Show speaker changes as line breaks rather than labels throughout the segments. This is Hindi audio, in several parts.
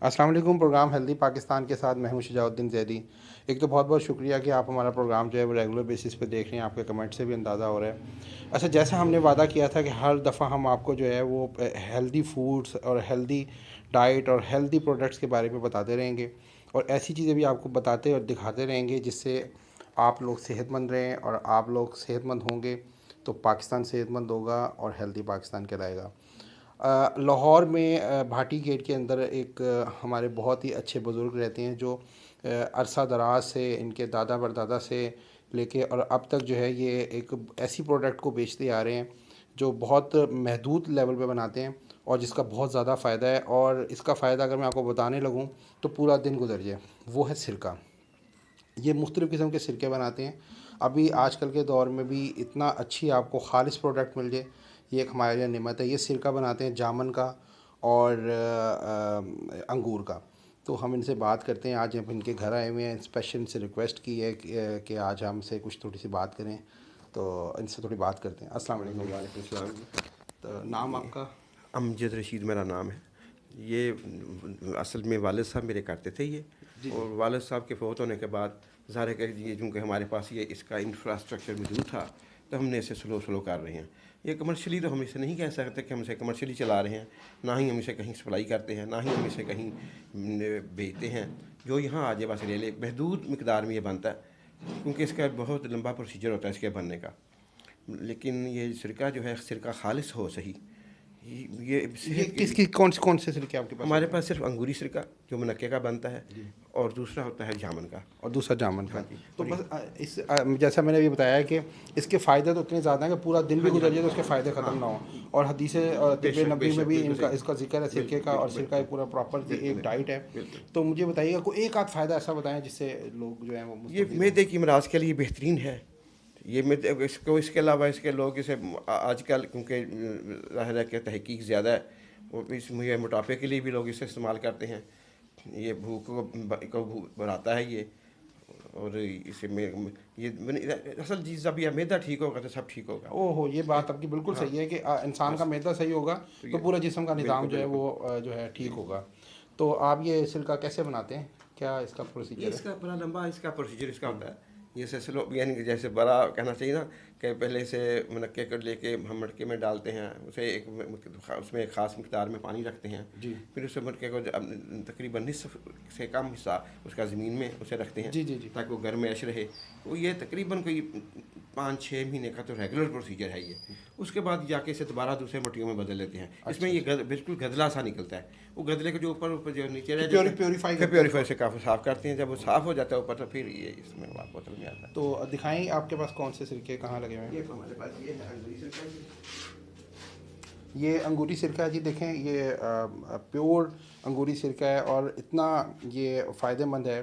अस्सलाम वालेकुम। प्रोग्राम हेल्दी पाकिस्तान के साथ मैं हूं शुजाउद्दीन ज़ैदी। एक तो बहुत बहुत शुक्रिया कि आप हमारा प्रोग्राम जो है वो रेगुलर बेसिस पे देख रहे हैं। आपके कमेंट से भी अंदाज़ा हो रहा है। अच्छा, जैसा हमने वादा किया था कि हर दफ़ा हम आपको जो है वो हेल्दी फूड्स और हेल्दी डाइट और हेल्दी प्रोडक्ट्स के बारे में बताते रहेंगे और ऐसी चीज़ें भी आपको बताते और दिखाते रहेंगे जिससे आप लोग सेहतमंद रहें और आप लोग सेहतमंद होंगे तो पाकिस्तान सेहतमंद होगा और हेल्दी पाकिस्तान कहलाएगा। लाहौर में भाटी गेट के अंदर एक हमारे बहुत ही अच्छे बुज़ुर्ग रहते हैं जो अरसा दराज से इनके दादा परदादा से लेके और अब तक जो है ये एक ऐसी प्रोडक्ट को बेचते आ रहे हैं जो बहुत महदूद लेवल पे बनाते हैं और जिसका बहुत ज़्यादा फ़ायदा है। और इसका फ़ायदा अगर मैं आपको बताने लगूँ तो पूरा दिन गुजर जाए। वो है सिरका। ये मुख्तलिफ़ किस्म के सिरके बनाते हैं। अभी आजकल के दौर में भी इतना अच्छी आपको ख़ालिस प्रोडक्ट मिल जाए, ये एक हमारे लिए नेमत है। ये सिरका बनाते हैं जामुन का और अंगूर का। तो हम इनसे बात करते हैं। आज हम इनके घर आए हुए हैं, स्पेशल इनसे रिक्वेस्ट की है कि आज हमसे कुछ थोड़ी सी बात करें, तो इनसे थोड़ी बात करते हैं। अस्सलाम वालेकुम।
वालेकुम सलाम।
तो नाम
ये
आपका?
अमजद रशीद मेरा नाम है। ये असल में वालिद साहब मेरे करते थे ये।
जी जी।
और वालिद साहब के फ़ौत होने के बाद ज़ाहिर है कि ये चूँकि हमारे पास ये इसका इंफ्रास्ट्रक्चर मौजूद था तो हमने इसे स्लो स्लो कर रहे हैं। ये कमर्शियली तो हम इसे नहीं कह सकते कि हम इसे कमर्शियली चला रहे हैं, ना ही हम इसे कहीं सप्लाई करते हैं, ना ही हम इसे कहीं बेचते हैं। जो यहाँ आ जाए बस ले ले, महदूद मकदार में ये बनता है क्योंकि इसका बहुत लंबा प्रोसीजर होता है इसके बनने का। लेकिन ये सिरका जो है सिरका खालिस हो सही, ये
ये
सेहत के
किसकी
लिए।
कौन से सिरके आपके पास
हमारे
होते हैं?
पास सिर्फ अंगूरी सिरका जो मुनक्के का बनता है,
जी।
और दूसरा होता है जामुन का।
और दूसरा जामुन
हाँ
का।
जी।
तो
और
बस जैसा मैंने अभी बताया कि इसके फ़ायदे तो इतने ज़्यादा हैं कि पूरा दिन भी
हाँ जी, हाँ
गुजर
जी,
जाए तो उसके फ़ायदे
हाँ,
ख़त्म ना हो। और हदीस तिब
बेशक
नबी में
बेशक,
भी
बिल्कुल
इनका
सही।
इसका ज़िक्र है सिरके
बिल्कुल
का। और
बिल्कुल
सिरका
बिल्कुल।
एक पूरा प्रॉपर
बिल्कुल
एक
नहीं,
डाइट है।
बिल्कुल।
तो मुझे बताइएगा कोई एक आध फ़ायदा ऐसा बताएं जिससे लोग जो हैं वो
ये
मुस्तफ़ीद हों।
मैदे की अमराज के लिए बेहतरीन है। ये मैदे इसको इसके अलावा इसके लोग इसे आजकल क्योंकि ज़ाहिर है कि तहकीक ज़्यादा है, और इस मुझे मोटापे के लिए भी लोग इसे इस्तेमाल करते हैं। ये भूख को बढ़ाता है ये। और इसे में ये असल चीज़ जब यह मैदा ठीक होगा तो सब ठीक होगा।
ओहो, ये बात आपकी बिल्कुल
हाँ।
सही है कि इंसान का
बस।
मैदा सही होगा
तो
तो
ये
पूरा जिस्म का निज़ाम
बिल्कुल
जो है
बिल्कुल।
वो जो है ठीक
जी।
होगा। तो आप ये सिरका कैसे बनाते हैं? क्या इसका
ये
प्रोसीजर है?
इसका बड़ा लंबा इसका प्रोसीजर इसका होता है। ये जैसे स्लो यानी कि जैसे बड़ा कहना चाहिए ना, कि पहले से मुनक्के कर लेके हम मटके में डालते हैं उसे उसमें एक ख़ास मिकदार में पानी रखते हैं।
जी
फिर उस मटके को तकरीबन निस्फ से कम हिस्सा उसका ज़मीन में उसे रखते हैं
जी जी। जी
ताकि वो घर में ऐश रहे। तो ये तकरीबन कोई 5-6 महीने का तो रेगुलर प्रोसीजर है ये। उसके बाद जाके इसे दोबारा दूसरे मटियों में बदल लेते हैं। इसमें
अच्छा
ये
अच्छा।
बिल्कुल गदला सा निकलता है। वो गदले के जो ऊपर ऊपर जो नीचे रह
कि
जाता है,
प्योरीफाई
फिर
करते हैं
प्योरीफायर
उसको।
से काफ़ी साफ़ करते हैं। जब वो साफ़ हो जाता है ऊपर तो फिर ये इसमें बोतल में आता
तो दिखाएं आपके पास कौन से सिरके कहाँ लगे हुए
है।
हैं?
ये तो हमारे पास ये है अंगूरी सिरका।
ये अंगूरी सिरका है जी। देखें ये प्योर अंगूरी सिरका है और इतना ये फ़ायदेमंद है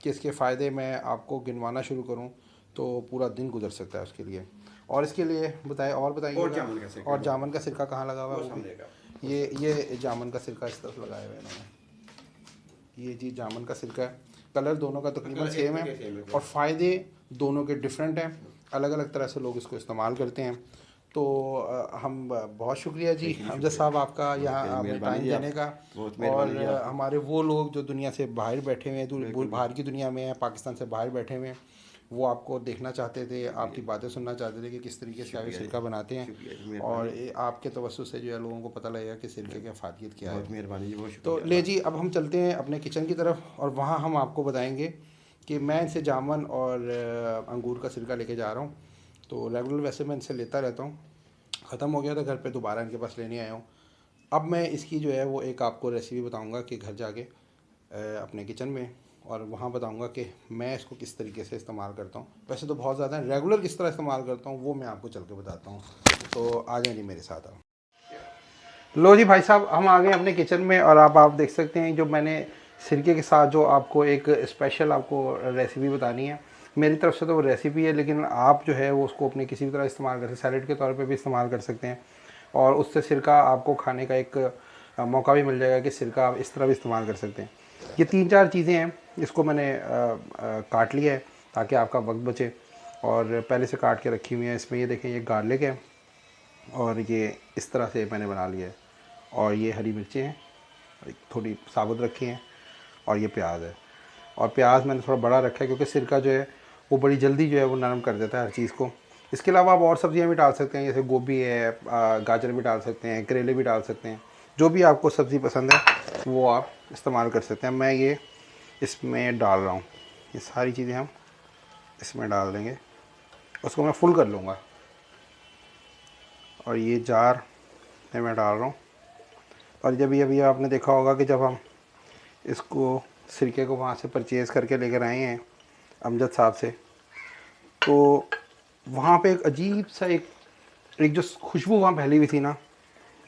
कि इसके फ़ायदे मैं आपको गिनवाना शुरू करूं तो पूरा दिन गुजर सकता है उसके लिए। और इसके लिए बताएं और
और
बताइएगा।
जामुन का सिरका
और
जी,
जामुन का सिरका कहाँ लगा हुआ है
वो
वो भी?
सामने का, वो
ये जामुन का सिरका इस तरफ लगाया हुआ है इन्होंने। ये जी जामुन का सिरका है। कलर दोनों का तकरीबन
कलर एक
सेम है
के सेम है
और
दोनों।
फ़ायदे दोनों के डिफरेंट हैं। अलग अलग तरह से लोग इसको इस्तेमाल करते हैं। तो हम बहुत शुक्रिया जी
जी
हमजद
शुक्रिया।
साहब आपका
बहुत
यहाँ
मेरी
हमें
मेहरबानी
टाइम
जी, आप
देने का।
बहुत
और
मेहरबानी जी आपकी।
हमारे वो लोग जो दुनिया से बाहर बैठे हुए हैं,
बिल्कुल बिल्कुल।
बाहर की दुनिया में हैं, पाकिस्तान से बाहर बैठे हुए हैं, वो आपको देखना चाहते थे, आपकी
शुक्रिया
बातें सुनना चाहते थे कि किस तरीके से आप ये
शुक्रिया जी।
सिरका बनाते हैं।
शुक्रिया जी,
और
मेहरबानी।
आपके तवज्जो से जो है लोगों को पता लगेगा कि सिरके की अफादियत क्या है।
बहुत मेहरबानी जी, बहुत
तो
शुक्रिया।
ले
अल्लाह
जी, अब हम चलते हैं अपने किचन की तरफ और वहाँ हम आपको बताएंगे कि मैं इनसे जामुन और अंगूर का सिरका लेके जा रहा हूँ। तो रेगुलर वैसे मैं इनसे लेता रहता हूँ, ख़त्म हो गया था घर पे, दोबारा इनके पास लेने आया हूँ। अब मैं इसकी जो है वो एक आपको रेसिपी बताऊँगा कि घर जाके अपने किचन में, और वहाँ बताऊँगा कि मैं इसको किस तरीके से इस्तेमाल करता हूँ। वैसे तो बहुत ज़्यादा रेगुलर किस तरह इस्तेमाल करता हूँ वो मैं आपको चल के बताता हूँ। तो आ जाए जी मेरे साथ आप। लो जी भाई साहब, हम आ गए अपने किचन में और आप देख सकते हैं जो मैंने सिरके के साथ जो आपको एक स्पेशल आपको रेसिपी बतानी है। मेरी तरफ से तो वो रेसिपी है, लेकिन आप जो है वो उसको अपने किसी भी तरह इस्तेमाल कर सकते हैं, सैलेड के तौर पे भी इस्तेमाल कर सकते हैं। और उससे सिरका आपको खाने का एक मौका भी मिल जाएगा कि सिरका आप इस तरह भी इस्तेमाल कर सकते हैं। ये 3-4 चीज़ें हैं, इसको मैंने काट लिया है ताकि आपका वक्त बचे। और पहले से काट के रखी हुई हैं। इसमें ये देखें, ये गार्लिक है और ये इस तरह से मैंने बना लिया है। और ये हरी मिर्चें हैं थोड़ी साबुत रखी हैं, और ये प्याज है। और प्याज मैंने थोड़ा बड़ा रखा है क्योंकि सिरका जो है वो बड़ी जल्दी जो है वो नरम कर देता है हर चीज़ को। इसके अलावा आप और सब्जियां भी डाल सकते हैं, जैसे गोभी है, गाजर भी डाल सकते हैं, करेले भी डाल सकते हैं। जो भी आपको सब्ज़ी पसंद है वो आप इस्तेमाल कर सकते हैं। मैं ये इसमें डाल रहा हूँ, ये सारी चीज़ें हम इसमें डाल देंगे। उसको मैं फुल कर लूँगा, और ये जार में मैं डाल रहा हूँ। और जब ये अभी आपने देखा होगा कि जब हम इसको सिरके को वहाँ से परचेज़ करके लेकर आए हैं अमजद साहब से, तो वहाँ पे एक अजीब सा एक जो खुशबू वहाँ फैली हुई थी ना,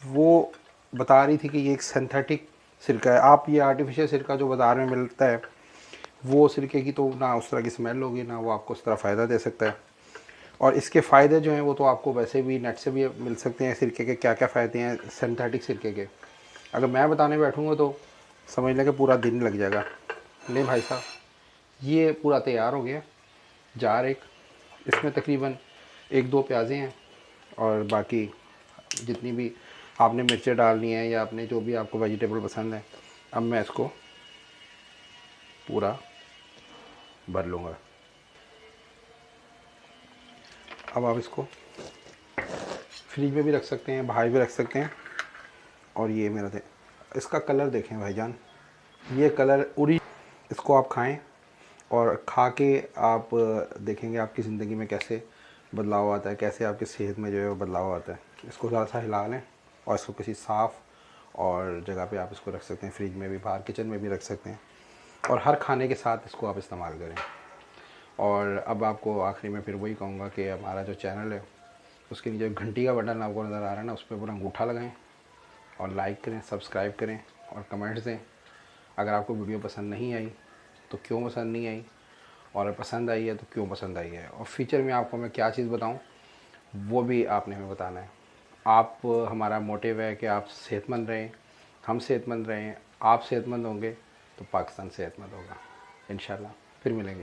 वो बता रही थी कि ये एक सिंथेटिक सिरका है। आप ये आर्टिफिशियल सिरका जो बाज़ार में मिलता है, वो सिरके की तो ना उस तरह की स्मेल होगी, ना वो आपको उस तरह फ़ायदा दे सकता है। और इसके फ़ायदे जो हैं वो तो आपको वैसे भी नेट से भी मिल सकते हैं, सिरके के क्या क्या फ़ायदे हैं सिंथेटिक सिरके के। अगर मैं बताने बैठूँगा तो समझ लें कि पूरा दिन लग जाएगा। ले भाई साहब, ये पूरा तैयार हो गया जार एक। इसमें तकरीबन 1-2 प्याज़ें हैं, और बाकी जितनी भी आपने मिर्चें डालनी है या आपने जो भी आपको वेजिटेबल पसंद है, अब मैं इसको पूरा भर लूँगा। अब आप इसको फ्रिज में भी रख सकते हैं, बाहर भी रख सकते हैं। और ये मेरा इसका कलर देखें भाईजान, ये कलर उरी, इसको आप खाएं और खा के आप देखेंगे आपकी ज़िंदगी में कैसे बदलाव आता है, कैसे आपकी सेहत में जो है वो बदलाव आता है। इसको ज़रा सा हिला लें और इसको किसी साफ़ और जगह पे आप इसको रख सकते हैं, फ्रिज में भी, बाहर किचन में भी रख सकते हैं, और हर खाने के साथ इसको आप इस्तेमाल करें। और अब आपको आखिरी में फिर वही कहूँगा कि हमारा जो चैनल है उसके नीचे घंटी का बटन आपको नज़र आ रहा है ना, उस पर पूरा अंगूठा लगाएं और लाइक करें, सब्सक्राइब करें और कमेंट्स दें। अगर आपको वीडियो पसंद नहीं आई तो क्यों पसंद नहीं आई, और पसंद आई है तो क्यों पसंद आई है, और फ्यूचर में आपको मैं क्या चीज़ बताऊं वो भी आपने हमें बताना है। आप हमारा मोटिव है कि आप सेहतमंद रहें, हम सेहतमंद रहें। आप सेहतमंद होंगे तो पाकिस्तान सेहतमंद होगा। इंशाल्लाह फिर मिलेंगे।